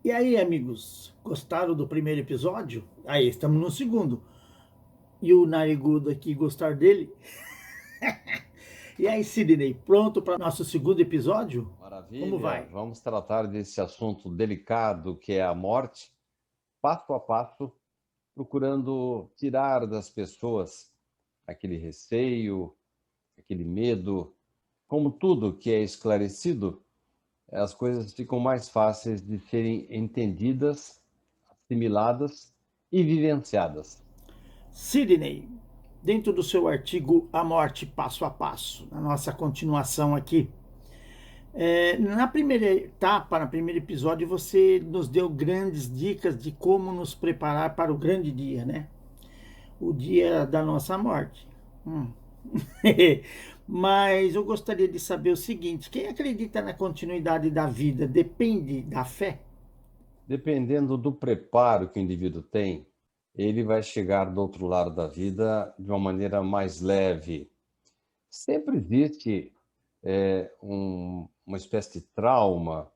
E aí, amigos, gostaram do primeiro episódio? Aí, estamos no segundo. E o narigudo aqui gostar dele? E aí, Sidney, pronto para nosso segundo episódio? Como Maravilha, vai? vamos tratar desse assunto delicado que é a morte, passo a passo, procurando tirar das pessoas aquele receio, aquele medo. Como tudo que é esclarecido, as coisas ficam mais fáceis de serem entendidas, assimiladas e vivenciadas. Sidney, dentro do seu artigo A Morte Passo a Passo, na nossa continuação aqui, na primeira etapa, no primeiro episódio, você nos deu grandes dicas de como nos preparar para o grande dia, né? O dia da nossa morte. Hum. Mas eu gostaria de saber o seguinte: quem acredita na continuidade da vida depende da fé? Dependendo do preparo que o indivíduo tem, ele vai chegar do outro lado da vida de uma maneira mais leve. Sempre existe uma espécie de trauma,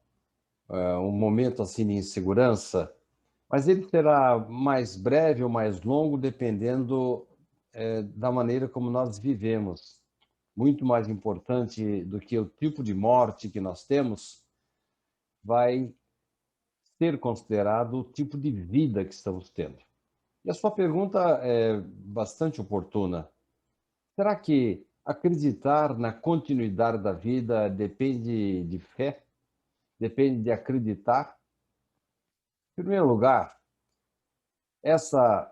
um momento assim de insegurança, mas ele será mais breve ou mais longo dependendo da maneira como nós vivemos. Muito mais importante do que o tipo de morte que nós temos, vai ser considerado o tipo de vida que estamos tendo. E a sua pergunta é bastante oportuna. Será que acreditar na continuidade da vida depende de fé? Depende de acreditar? Em primeiro lugar, essa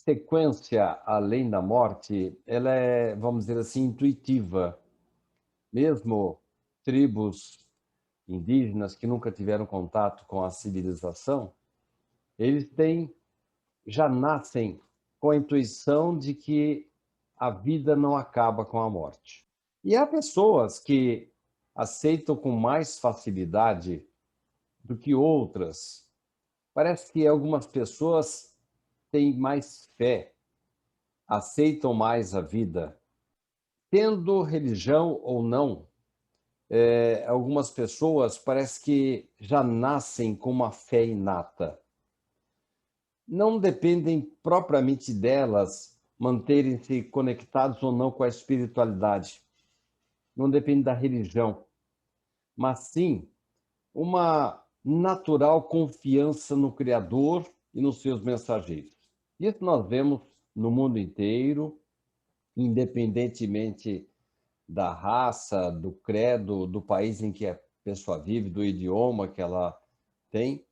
sequência além da morte, ela é, vamos dizer assim, intuitiva. Mesmo tribos indígenas que nunca tiveram contato com a civilização, eles já nascem com a intuição de que a vida não acaba com a morte. E há pessoas que aceitam com mais facilidade do que outras. Parece que algumas pessoas têm mais fé, aceitam mais a vida. Tendo religião ou não, algumas pessoas parece que já nascem com uma fé inata. Não dependem propriamente delas manterem-se conectados ou não com a espiritualidade. Não depende da religião, mas sim uma natural confiança no Criador e nos seus mensageiros. Isso nós vemos no mundo inteiro, independentemente da raça, do credo, do país em que a pessoa vive, do idioma que ela tem.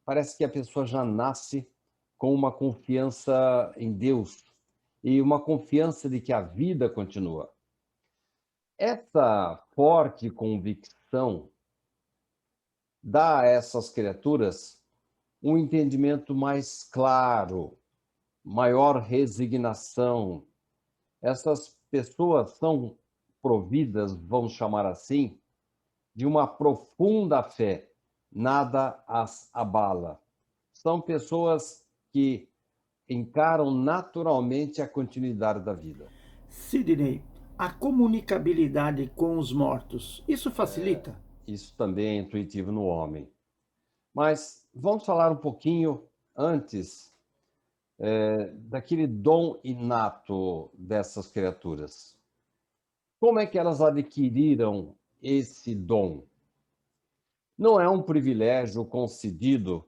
Parece que a pessoa já nasce com uma confiança em Deus e uma confiança de que a vida continua. Essa forte convicção dá a essas criaturas um entendimento mais claro, maior resignação. Essas pessoas são providas, vamos chamar assim, de uma profunda fé. Nada as abala. São pessoas que encaram naturalmente a continuidade da vida. Sidney, a comunicabilidade com os mortos, isso facilita? Isso também é intuitivo no homem. Mas vamos falar um pouquinho antes daquele dom inato dessas criaturas. Como é que elas adquiriram esse dom? Não é um privilégio concedido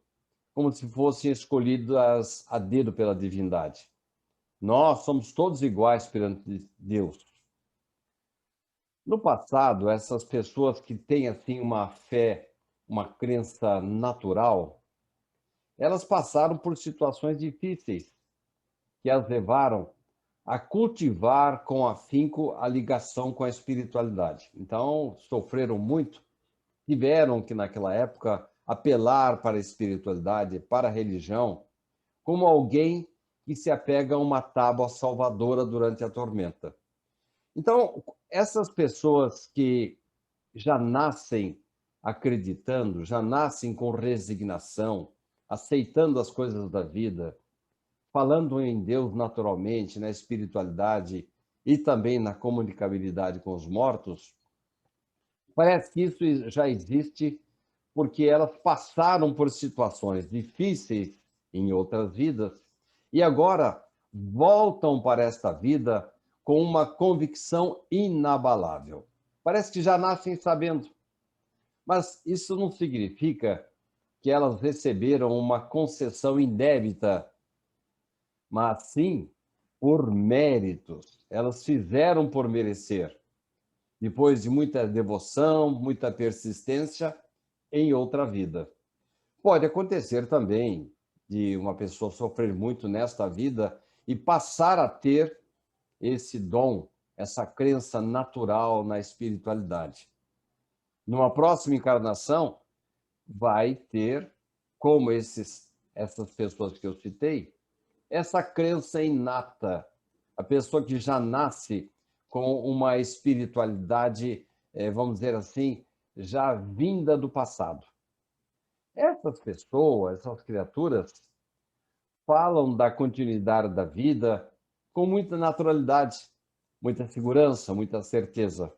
como se fossem escolhidas a dedo pela divindade. Nós somos todos iguais perante Deus. No passado, essas pessoas que têm assim uma fé, uma crença natural, elas passaram por situações difíceis que as levaram a cultivar com afinco a ligação com a espiritualidade. Então, sofreram muito, tiveram que naquela época apelar para a espiritualidade, para a religião, como alguém que se apega a uma tábua salvadora durante a tormenta. Então, essas pessoas que já nascem acreditando, já nascem com resignação, aceitando as coisas da vida, falando em Deus naturalmente, na espiritualidade e também na comunicabilidade com os mortos, parece que isso já existe porque elas passaram por situações difíceis em outras vidas e agora voltam para esta vida com uma convicção inabalável. Parece que já nascem sabendo, mas isso não significa que elas receberam uma concessão indébita, mas sim por méritos. Elas fizeram por merecer, depois de muita devoção, muita persistência em outra vida. Pode acontecer também de uma pessoa sofrer muito nesta vida e passar a ter esse dom, essa crença natural na espiritualidade. Numa próxima encarnação, vai ter, como essas pessoas que eu citei, essa crença inata. A pessoa que já nasce com uma espiritualidade, vamos dizer assim, já vinda do passado. Essas pessoas, essas criaturas, falam da continuidade da vida com muita naturalidade, muita segurança, muita certeza.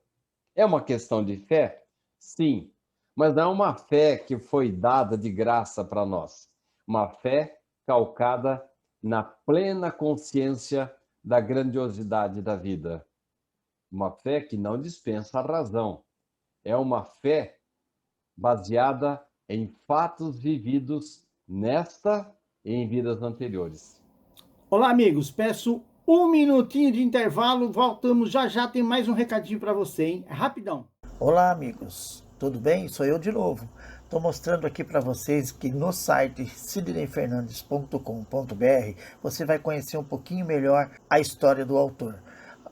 É uma questão de fé? Sim, mas não é uma fé que foi dada de graça para nós. Uma fé calcada na plena consciência da grandiosidade da vida. Uma fé que não dispensa a razão. É uma fé baseada em fatos vividos nesta e em vidas anteriores. Olá, amigos. Peço um minutinho de intervalo. Voltamos já já. Tem mais um recadinho para você, hein? Rapidão. Olá, amigos. Tudo bem? Sou eu de novo. Estou mostrando aqui para vocês que no site sidneyfernandes.com.br você vai conhecer um pouquinho melhor a história do autor.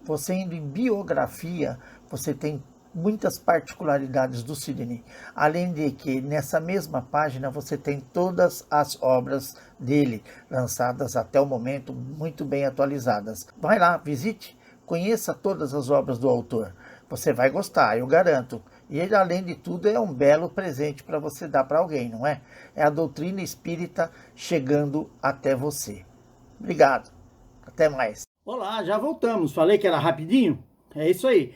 Você indo em biografia, você tem muitas particularidades do Sidney. Além de que nessa mesma página você tem todas as obras dele, lançadas até o momento, muito bem atualizadas. Vai lá, visite, conheça todas as obras do autor. Você vai gostar, eu garanto. E ele, além de tudo, é um belo presente para você dar para alguém, não é? É a doutrina espírita chegando até você. Obrigado. Até mais. Olá, já voltamos. Falei que era rapidinho? É isso aí.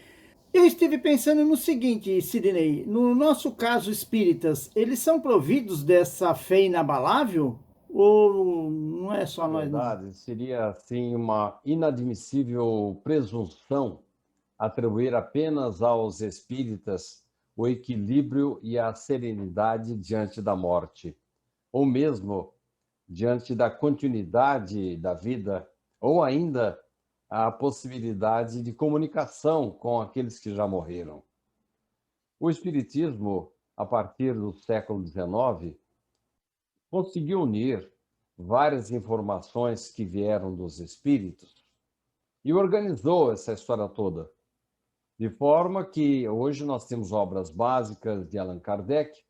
Eu estive pensando no seguinte, Sidney, no nosso caso espíritas, eles são providos dessa fé inabalável? Ou não é só Na nós, não? verdade, seria assim uma inadmissível presunção atribuir apenas aos espíritas o equilíbrio e a serenidade diante da morte, ou mesmo diante da continuidade da vida, ou ainda a possibilidade de comunicação com aqueles que já morreram. O Espiritismo, a partir do século XIX, conseguiu unir várias informações que vieram dos espíritos e organizou essa história toda, de forma que hoje nós temos obras básicas de Allan Kardec,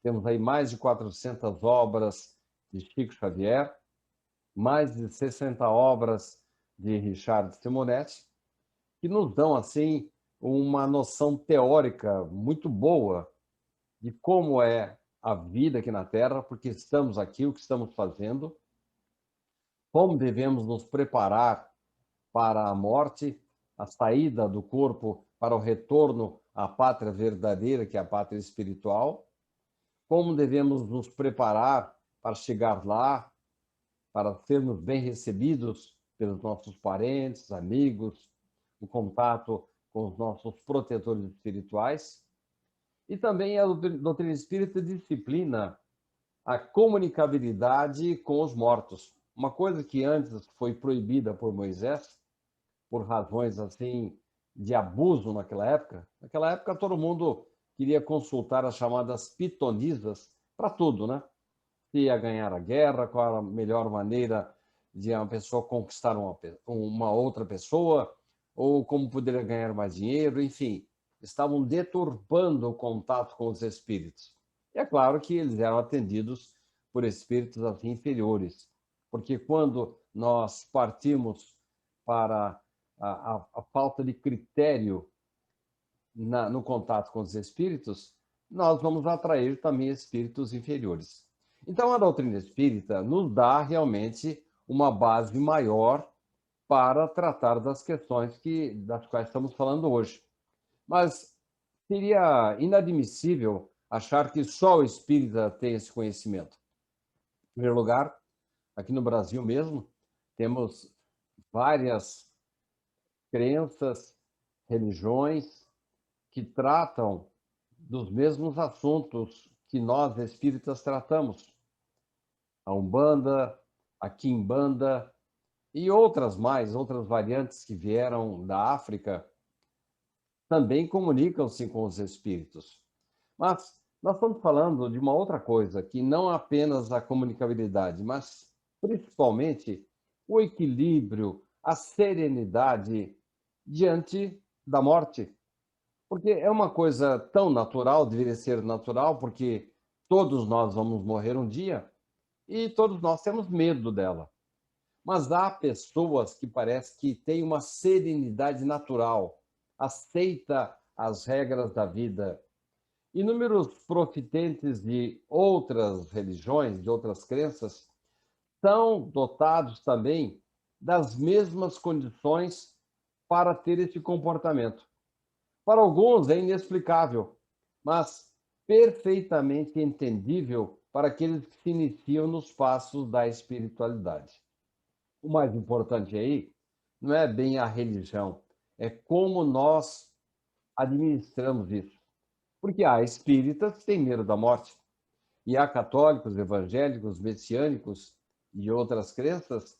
temos aí mais de 400 obras de Chico Xavier, mais de 60 obras de Richard Simonetti, que nos dão, assim, uma noção teórica muito boa de como é a vida aqui na Terra, porque estamos aqui, o que estamos fazendo, como devemos nos preparar para a morte, a saída do corpo para o retorno à pátria verdadeira, que é a pátria espiritual, como devemos nos preparar para chegar lá, para sermos bem recebidos pelos nossos parentes, amigos, o contato com os nossos protetores espirituais. E também a doutrina espírita disciplina a comunicabilidade com os mortos. Uma coisa que antes foi proibida por Moisés, por razões assim de abuso naquela época. Naquela época todo mundo queria consultar as chamadas pitonisas para tudo, né? Se ia ganhar a guerra, qual era a melhor maneira de uma pessoa conquistar uma outra pessoa, ou como poderia ganhar mais dinheiro, enfim, estavam deturpando o contato com os espíritos. E é claro que eles eram atendidos por espíritos assim inferiores, porque quando nós partimos para a falta de critério no contato com os espíritos, nós vamos atrair também espíritos inferiores. Então, a doutrina espírita nos dá realmente uma base maior para tratar das questões das quais estamos falando hoje. Mas seria inadmissível achar que só o espírita tem esse conhecimento. Em primeiro lugar, aqui no Brasil mesmo, temos várias crenças, religiões que tratam dos mesmos assuntos que nós espíritas tratamos. A Umbanda, a Quimbanda e outras mais, outras variantes que vieram da África, também comunicam-se com os espíritos. Mas nós estamos falando de uma outra coisa, que não apenas a comunicabilidade, mas principalmente o equilíbrio, a serenidade diante da morte. Porque é uma coisa tão natural, deveria ser natural, porque todos nós vamos morrer um dia e todos nós temos medo dela. Mas há pessoas que parece que têm uma serenidade natural, aceita as regras da vida. Inúmeros profitentes de outras religiões, de outras crenças, são dotados também das mesmas condições para ter esse comportamento. Para alguns é inexplicável, mas perfeitamente entendível para aqueles que se iniciam nos passos da espiritualidade. O mais importante aí não é bem a religião, é como nós administramos isso. Porque há espíritas que têm medo da morte, e há católicos, evangélicos, messiânicos e outras crenças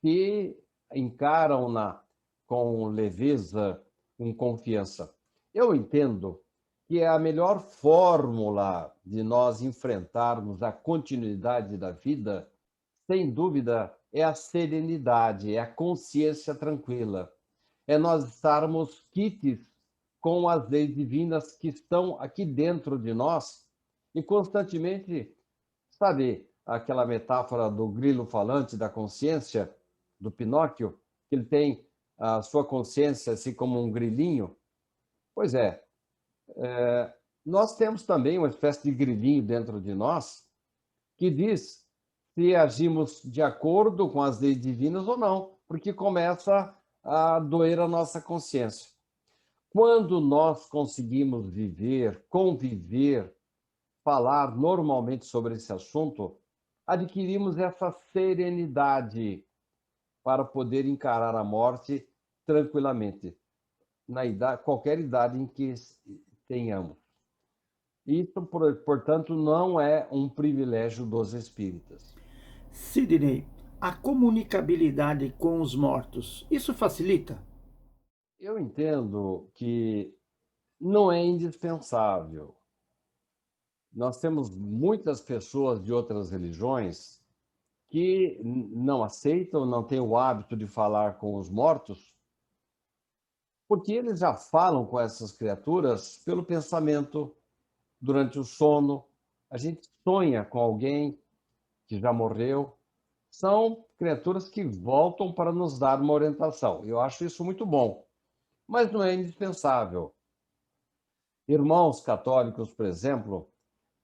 que encaram-na com leveza, com confiança. Eu entendo que é a melhor fórmula de nós enfrentarmos a continuidade da vida, sem dúvida, é a serenidade, é a consciência tranquila. É nós estarmos quites com as leis divinas que estão aqui dentro de nós e constantemente, sabe, aquela metáfora do grilo falante da consciência, do Pinóquio, que ele tem a sua consciência assim como um grilinho? Pois é, nós temos também uma espécie de grilinho dentro de nós que diz se agimos de acordo com as leis divinas ou não, porque começa a doer a nossa consciência. Quando nós conseguimos viver, conviver, falar normalmente sobre esse assunto, adquirimos essa serenidade para poder encarar a morte tranquilamente, na idade, qualquer idade em que tenhamos. Isso, portanto, não é um privilégio dos espíritas. Sidney, a comunicabilidade com os mortos, isso facilita? Eu entendo que não é indispensável. Nós temos muitas pessoas de outras religiões que não aceitam, não têm o hábito de falar com os mortos, porque eles já falam com essas criaturas pelo pensamento, durante o sono. A gente sonha com alguém que já morreu. São criaturas que voltam para nos dar uma orientação. Eu acho isso muito bom, mas não é indispensável. Irmãos católicos, por exemplo,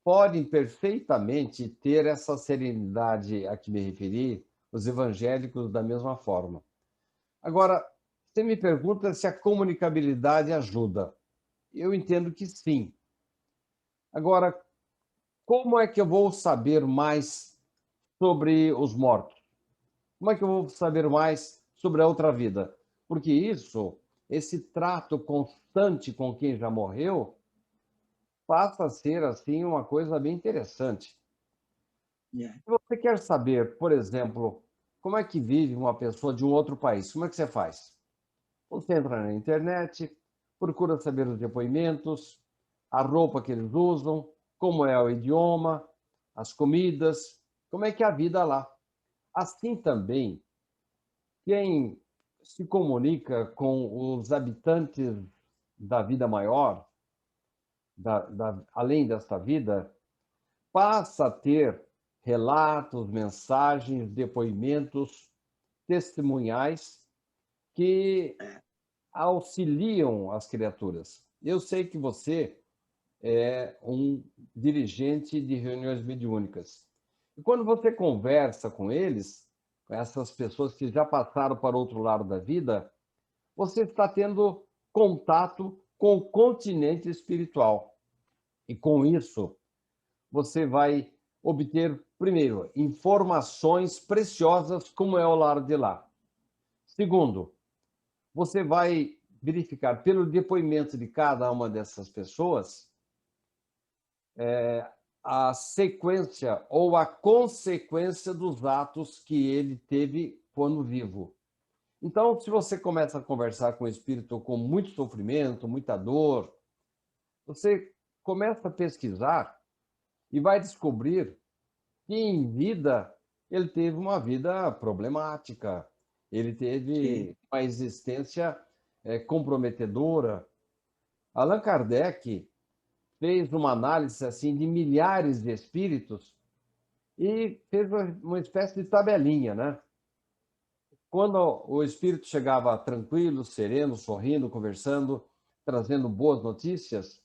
podem perfeitamente ter essa serenidade a que me referi, os evangélicos da mesma forma. Agora, você me pergunta se a comunicabilidade ajuda. Eu entendo que sim. Agora, como é que eu vou saber mais sobre os mortos? Como é que eu vou saber mais sobre a outra vida? Porque isso, esse trato constante com quem já morreu, passa a ser assim uma coisa bem interessante. Se você quer saber, por exemplo, como é que vive uma pessoa de um outro país, como é que você faz? Você entra na internet, procura saber os depoimentos, a roupa que eles usam, como é o idioma, as comidas, como é que é a vida lá. Assim também, quem se comunica com os habitantes da vida maior, além desta vida, passa a ter relatos, mensagens, depoimentos testemunhais que auxiliam as criaturas. Eu sei que você é um dirigente de reuniões mediúnicas. E quando você conversa com eles, com essas pessoas que já passaram para o outro lado da vida, você está tendo contato com o continente espiritual. E com isso, você vai obter, primeiro, informações preciosas como é o lado de lá. Segundo, você vai verificar pelo depoimento de cada uma dessas pessoas a sequência ou a consequência dos atos que ele teve quando vivo. Então, se você começa a conversar com o espírito com muito sofrimento, muita dor, você começa a pesquisar e vai descobrir que em vida ele teve uma vida problemática, ele teve uma existência comprometedora. Allan Kardec fez uma análise assim de milhares de espíritos e fez uma espécie de tabelinha, né? Quando o espírito chegava tranquilo, sereno, sorrindo, conversando, trazendo boas notícias,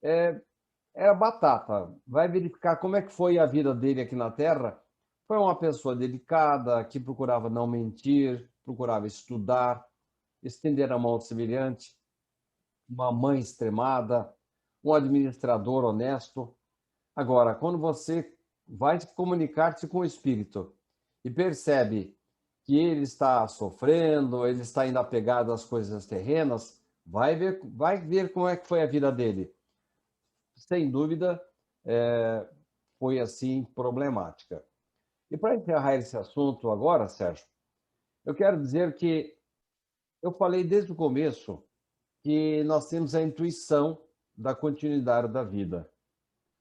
era batata. Vai verificar como é que foi a vida dele aqui na Terra. Foi uma pessoa delicada, que procurava não mentir, procurava estudar, estender a mão ao semelhante, uma mãe extremada, um administrador honesto. Agora, quando você vai comunicar-se com o espírito e percebe que ele está sofrendo, ele está ainda apegado às coisas terrenas, vai ver como é que foi a vida dele. Sem dúvida, foi assim problemática. E para encerrar esse assunto agora, Sérgio, eu quero dizer que eu falei desde o começo que nós temos a intuição da continuidade da vida.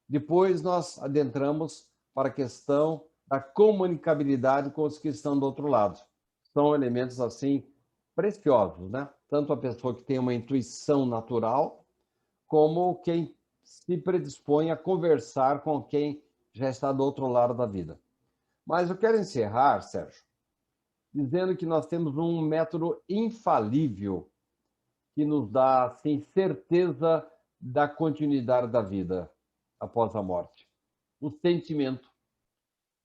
Depois nós adentramos para a questão da comunicabilidade com os que estão do outro lado. São elementos assim preciosos, né? Tanto a pessoa que tem uma intuição natural, como quem se predispõe a conversar com quem já está do outro lado da vida. Mas eu quero encerrar, Sérgio, dizendo que nós temos um método infalível que nos dá assim, certeza da continuidade da vida após a morte. O sentimento.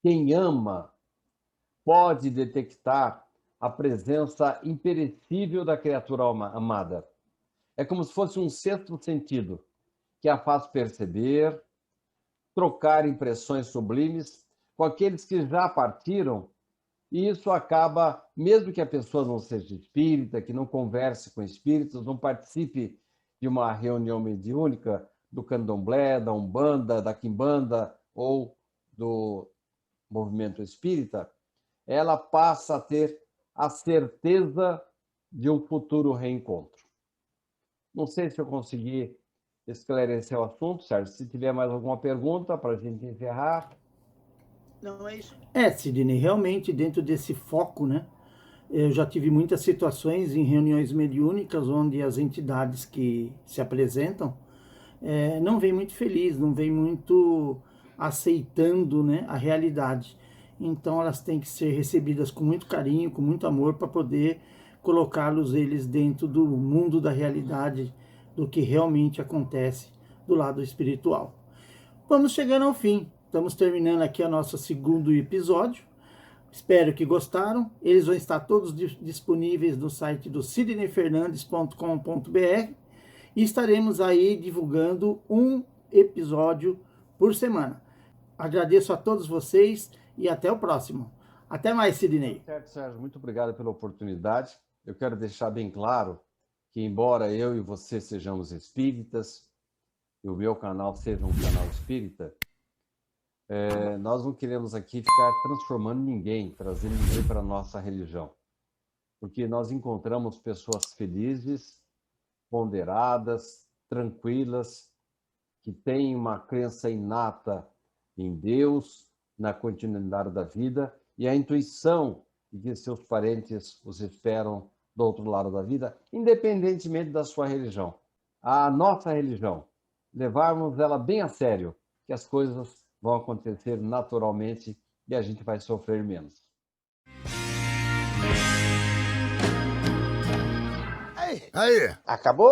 Quem ama pode detectar a presença imperecível da criatura amada. É como se fosse um sexto sentido que a faz perceber, trocar impressões sublimes com aqueles que já partiram, e isso acaba, mesmo que a pessoa não seja espírita, que não converse com espíritos, não participe de uma reunião mediúnica do candomblé, da umbanda, da quimbanda ou do movimento espírita, ela passa a ter a certeza de um futuro reencontro. Não sei se eu consegui esclarecer o assunto, Sérgio. Se tiver mais alguma pergunta para a gente encerrar. Não é isso? Sidney, realmente dentro desse foco, né? Eu já tive muitas situações em reuniões mediúnicas onde as entidades que se apresentam não vêm muito felizes, não vêm muito aceitando, né, a realidade. Então elas têm que ser recebidas com muito carinho, com muito amor, para poder colocá-los eles dentro do mundo da realidade, do que realmente acontece do lado espiritual. Vamos chegando ao fim. Estamos terminando aqui o nosso segundo episódio. Espero que gostaram. Eles vão estar todos disponíveis no site do sidneyfernandes.com.br e estaremos aí divulgando um episódio por semana. Agradeço a todos vocês e até o próximo. Até mais, Sidney. Certo, Sérgio. Muito obrigado pela oportunidade. Eu quero deixar bem claro que, embora eu e você sejamos espíritas, e o meu canal seja um canal espírita, nós não queremos aqui ficar transformando ninguém, trazendo ninguém para a nossa religião. Porque nós encontramos pessoas felizes, ponderadas, tranquilas, que têm uma crença inata em Deus, na continuidade da vida, e a intuição de que seus parentes os esperam do outro lado da vida, independentemente da sua religião. A nossa religião, levarmos ela bem a sério, que as coisas vão acontecer naturalmente e a gente vai sofrer menos. Aí. Acabou?